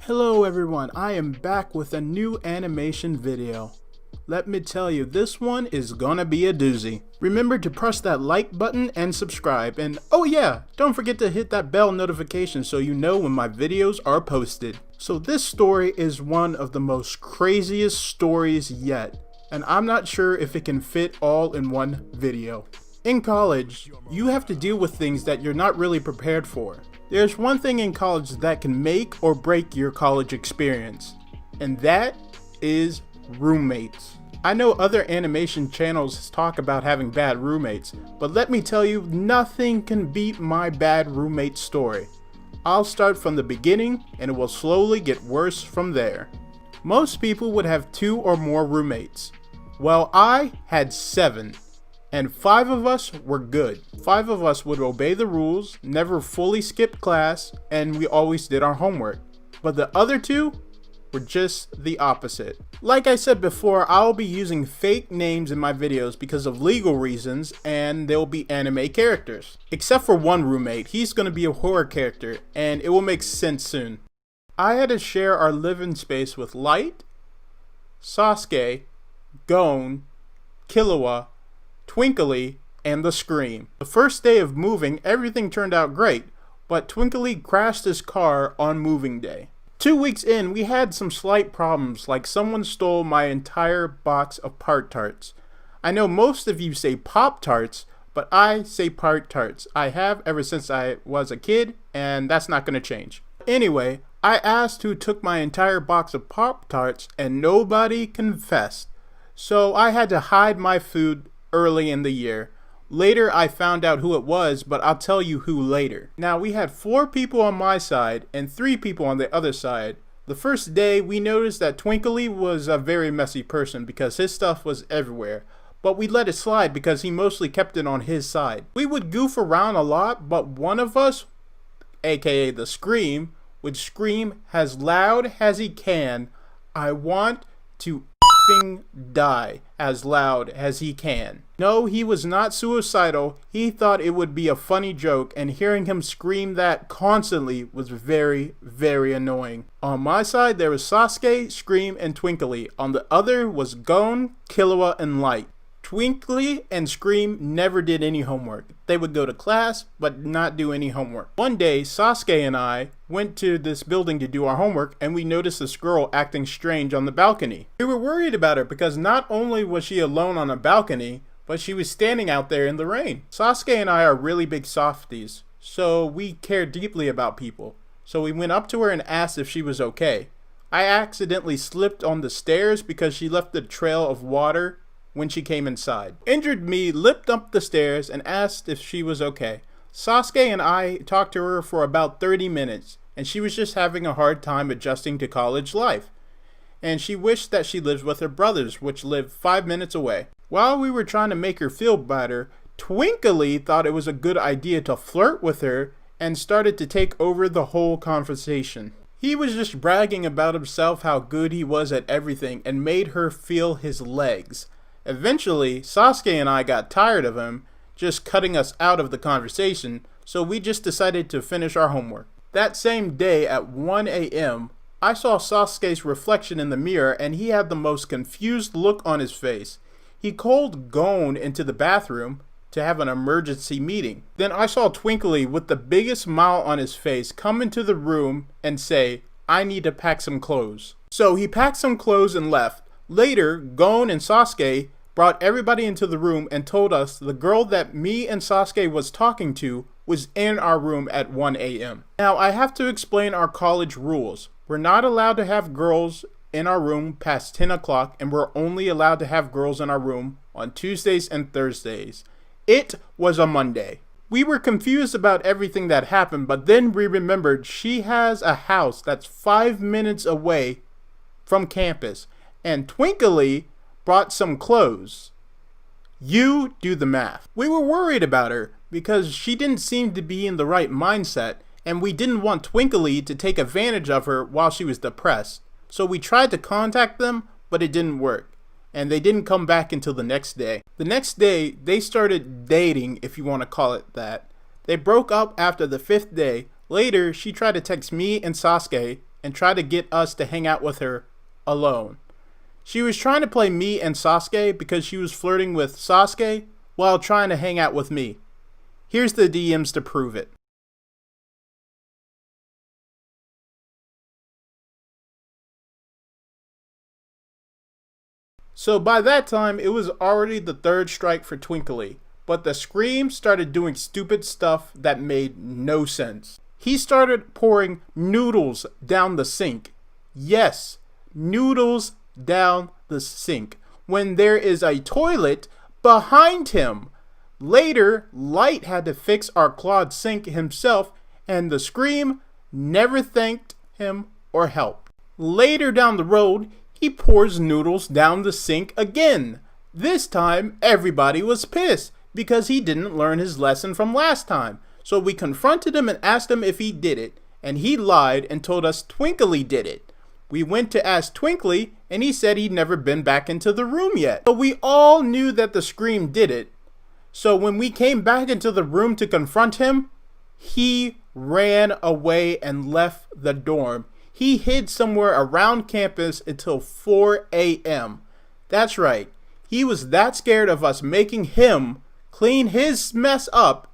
Hello everyone, I am back with a new animation video. Let me tell you, this one is gonna be a doozy. Remember to press that like button and subscribe, and oh yeah, don't forget to hit that bell notification so you know when my videos are posted. So this story is one of the most craziest stories yet, and I'm not sure if it can fit all in one video. In college, you have to deal with things that you're not really prepared for. There's one thing in college that can make or break your college experience, and that is roommates. I know other animation channels talk about having bad roommates, but let me tell you, nothing can beat my bad roommate story. I'll start from the beginning and it will slowly get worse from there. Most people would have 2 or more roommates. Well, I had 7. And 5 of us were good. 5 of us would obey the rules, never fully skipped class, and we always did our homework. But the other 2 were just the opposite. Like I said before, I'll be using fake names in my videos because of legal reasons, and they'll be anime characters. Except for one roommate, he's gonna be a horror character, and it will make sense soon. I had to share our living space with Light, Sasuke, Gon, Killua, Twinkly, and the Scream. The first day of moving, everything turned out great, but Twinkly crashed his car on moving day. 2 weeks in, we had some slight problems, like someone stole my entire box of Part-Tarts. I know most of you say Pop-Tarts, but I say Part-Tarts. I have ever since I was a kid, and that's not going to change. Anyway, I asked who took my entire box of Pop-Tarts, and nobody confessed. So I had to hide my food early in the year. Later I found out who it was, but I'll tell you who later. Now we had 4 people on my side and 3 people on the other side. The first day we noticed that Twinkly was a very messy person because his stuff was everywhere, but we let it slide because he mostly kept it on his side. We would goof around a lot, but one of us, aka the Scream, would scream as loud as he can, "I want to die," as loud as he can. No, he was not suicidal. He thought it would be a funny joke, and hearing him scream that constantly was very, very annoying. On my side, there was Sasuke, Scream, and Twinkly. On the other was Gon, Killua, and Light. Twinkly and Scream never did any homework. They would go to class, but not do any homework. One day, Sasuke and I went to this building to do our homework, and we noticed this girl acting strange on the balcony. We were worried about her because not only was she alone on a balcony, but she was standing out there in the rain. Sasuke and I are really big softies, so we care deeply about people. So we went up to her and asked if she was okay. I accidentally slipped on the stairs because she left a trail of water when she came inside. Injured me limped up the stairs and asked if she was okay. Sasuke and I talked to her for about 30 minutes, and she was just having a hard time adjusting to college life. And she wished that she lived with her brothers, which lived 5 minutes away. While we were trying to make her feel better, Twinkly thought it was a good idea to flirt with her and started to take over the whole conversation. He was just bragging about himself, how good he was at everything, and made her feel his legs. Eventually, Sasuke and I got tired of him just cutting us out of the conversation, so we just decided to finish our homework. That same day at 1 a.m., I saw Sasuke's reflection in the mirror, and he had the most confused look on his face. He called Gon into the bathroom to have an emergency meeting. Then I saw Twinkly with the biggest smile on his face come into the room and say, "I need to pack some clothes." So he packed some clothes and left. Later, Gon and Sasuke brought everybody into the room and told us the girl that me and Sasuke was talking to was in our room at 1 a.m. Now, I have to explain our college rules. We're not allowed to have girls in our room past 10 o'clock, and we're only allowed to have girls in our room on Tuesdays and Thursdays. It was a Monday. We were confused about everything that happened, but then we remembered she has a house that's 5 minutes away from campus, and Twinkly brought some clothes. You do the math. We were worried about her because she didn't seem to be in the right mindset, and we didn't want Twinkly to take advantage of her while she was depressed. So we tried to contact them, but it didn't work, and they didn't come back until the next day. The next day, they started dating, if you want to call it that. They broke up after the 5th day. Later, she tried to text me and Sasuke and tried to get us to hang out with her alone. She was trying to play me and Sasuke because she was flirting with Sasuke while trying to hang out with me. Here's the DMs to prove it. So by that time, it was already the third strike for Twinkly, but the Scream started doing stupid stuff that made no sense. He started pouring noodles down the sink. Yes, noodles down the sink when there is a toilet behind him. Later, Light had to fix our clogged sink himself, and the Scream never thanked him or helped. Later down the road, he pours noodles down the sink again. This time, everybody was pissed because he didn't learn his lesson from last time. So we confronted him and asked him if he did it, and he lied and told us Twinkly did it. We went to ask Twinkly, and he said he'd never been back into the room yet. But we all knew that the Scream did it. So when we came back into the room to confront him, he ran away and left the dorm. He hid somewhere around campus until 4 a.m. That's right. He was that scared of us making him clean his mess up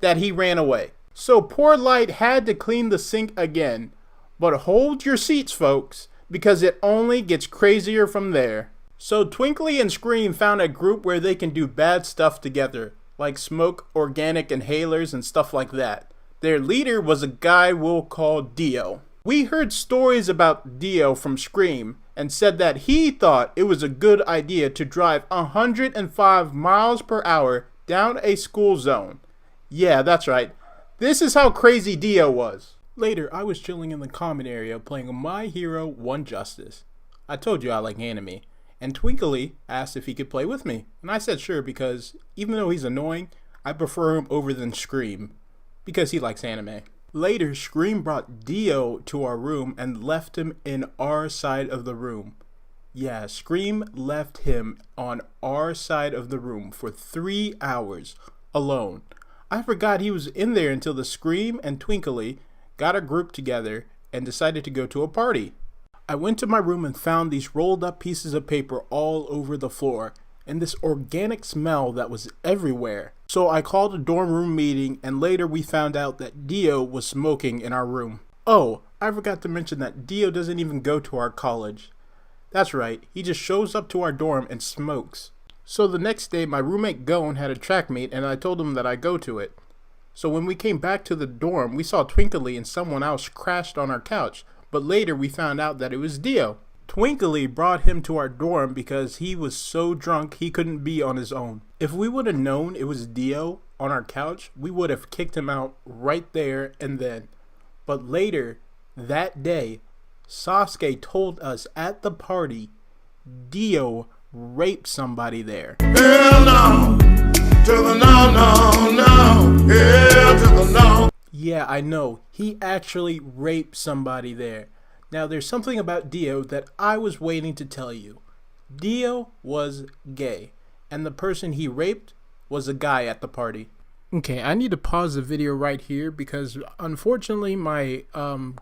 that he ran away. So poor Light had to clean the sink again. But hold your seats, folks, because it only gets crazier from there. So Twinkly and Scream found a group where they can do bad stuff together, like smoke organic inhalers and stuff like that. Their leader was a guy we'll call Dio. We heard stories about Dio from Scream and said that he thought it was a good idea to drive 105 miles per hour down a school zone. Yeah, that's right. This is how crazy Dio was. Later, I was chilling in the common area playing My Hero 1 Justice. I told you I like anime, and Twinkly asked if he could play with me, and I said sure because even though he's annoying, I prefer him over than Scream because he likes anime. Later, Scream brought Dio to our room and left him in our side of the room. Yeah, Scream left him on our side of the room for 3 hours alone. I forgot he was in there until the Scream and Twinkly got a group together and decided to go to a party. I went to my room and found these rolled up pieces of paper all over the floor and this organic smell that was everywhere. So I called a dorm room meeting, and later we found out that Dio was smoking in our room. Oh, I forgot to mention that Dio doesn't even go to our college. That's right, he just shows up to our dorm and smokes. So the next day my roommate Gon had a track meet and I told him that I go to it. So when we came back to the dorm, we saw Twinkly and someone else crashed on our couch, but later we found out that it was Dio. Twinkly brought him to our dorm because he was so drunk he couldn't be on his own. If we would have known it was Dio on our couch, we would have kicked him out right there and then. But later that day, Sasuke told us at the party Dio raped somebody there. Hell no, to the no, no, no, hell to the no. Yeah, I know, he actually raped somebody there. Now, there's something about Dio that I was waiting to tell you. Dio was gay, and the person he raped was a guy at the party. Okay, I need to pause the video right here because unfortunately my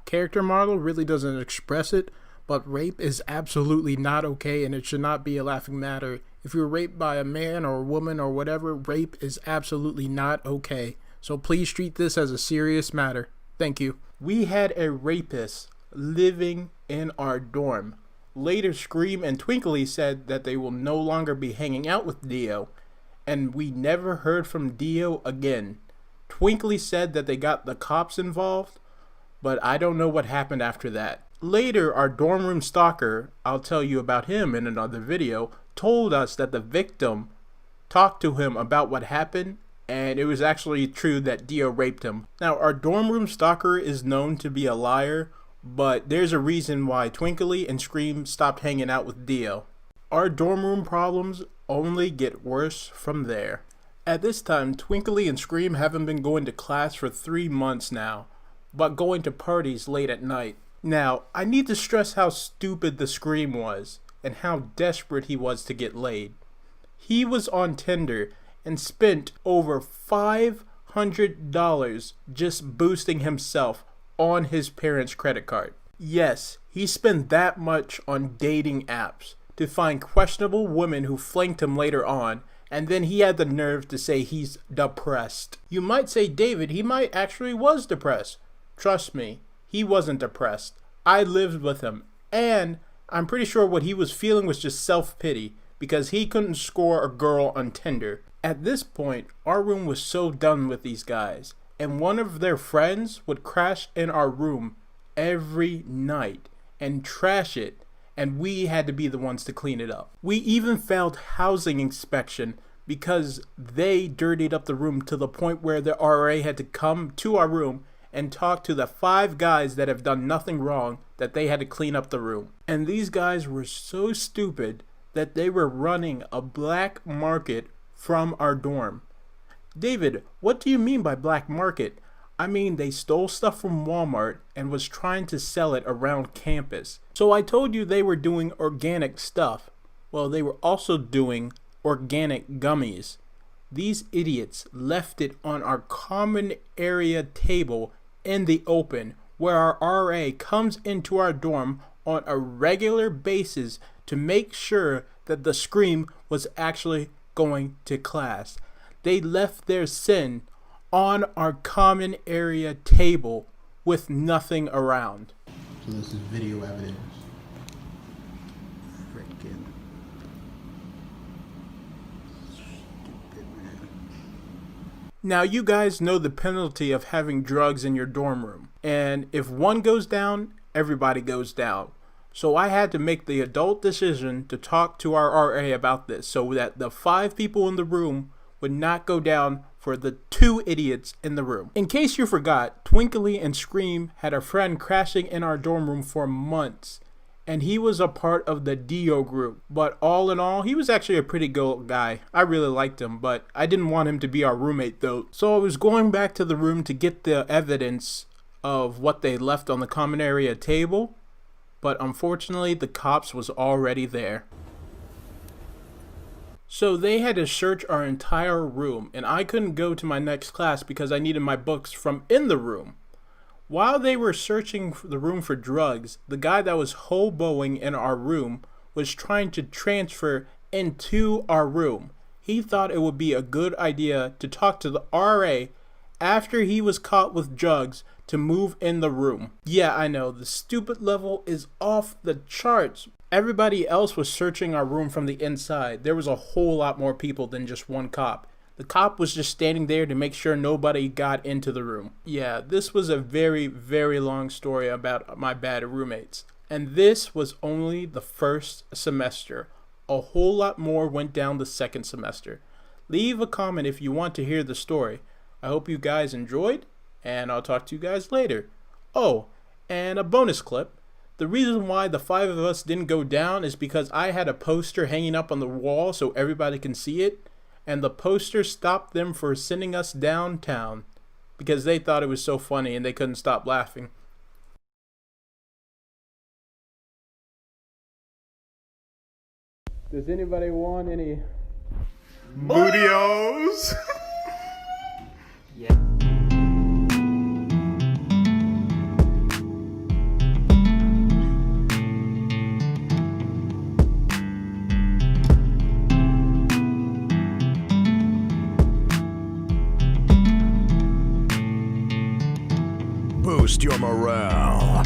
character model really doesn't express it, but rape is absolutely not okay and it should not be a laughing matter. If you're raped by a man or a woman or whatever, rape is absolutely not okay. So please treat this as a serious matter. Thank you. We had a rapist living in our dorm. Later, Scream and Twinkly said that they will no longer be hanging out with Dio, and we never heard from Dio again. Twinkly said that they got the cops involved, but I don't know what happened after that. Later, our dorm room stalker, I'll tell you about him in another video, told us that the victim talked to him about what happened, and it was actually true that Dio raped him. Now, our dorm room stalker is known to be a liar, but there's a reason why Twinkly and Scream stopped hanging out with Dio. Our dorm room problems only get worse from there. At this time, Twinkly and Scream haven't been going to class for 3 months now, but going to parties late at night. Now, I need to stress how stupid the Scream was, and how desperate he was to get laid. He was on Tinder and spent over $500 just boosting himself on his parents' credit card. Yes, he spent that much on dating apps to find questionable women who flanked him later on, and then he had the nerve to say he's depressed. You might say, David, he might actually was depressed. Trust me, he wasn't depressed. I lived with him, and I'm pretty sure what he was feeling was just self-pity because he couldn't score a girl on Tinder. At this point, our room was so done with these guys, and one of their friends would crash in our room every night and trash it, and we had to be the ones to clean it up. We even failed housing inspection because they dirtied up the room to the point where the RA had to come to our room and talk to the 5 guys that have done nothing wrong that they had to clean up the room. And these guys were so stupid that they were running a black market from our dorm. David, what do you mean by black market? I mean, they stole stuff from Walmart and was trying to sell it around campus. So I told you they were doing organic stuff. Well, they were also doing organic gummies. These idiots left it on our common area table in the open, where our RA comes into our dorm on a regular basis to make sure that the scream was actually going to class. They left their sin on our common area table with nothing around. So this is video evidence. Freaking stupid, man. Now you guys know the penalty of having drugs in your dorm room. And if one goes down, everybody goes down. So I had to make the adult decision to talk to our RA about this so that the 5 people in the room would not go down for the 2 idiots in the room. In case you forgot, Twinkly and Scream had a friend crashing in our dorm room for months, and he was a part of the Dio group. But all in all, he was actually a pretty good guy. I really liked him, but I didn't want him to be our roommate though. So I was going back to the room to get the evidence of what they left on the common area table, but unfortunately the cops was already there. So they had to search our entire room, and I couldn't go to my next class because I needed my books from in the room. While they were searching the room for drugs, the guy that was hoboing in our room was trying to transfer into our room. He thought it would be a good idea to talk to the RA after he was caught with drugs to move in the room. Yeah, I know, the stupid level is off the charts. Everybody else was searching our room from the inside. There was a whole lot more people than just one cop. The cop was just standing there to make sure nobody got into the room. Yeah, this was a very, very long story about my bad roommates. And this was only the first semester. A whole lot more went down the second semester. Leave a comment if you want to hear the story. I hope you guys enjoyed, and I'll talk to you guys later. Oh, and a bonus clip. The reason why the 5 of us didn't go down is because I had a poster hanging up on the wall so everybody can see it, and the poster stopped them from sending us downtown because they thought it was so funny and they couldn't stop laughing. Does anybody want any bootios? Yeah. Boost your morale.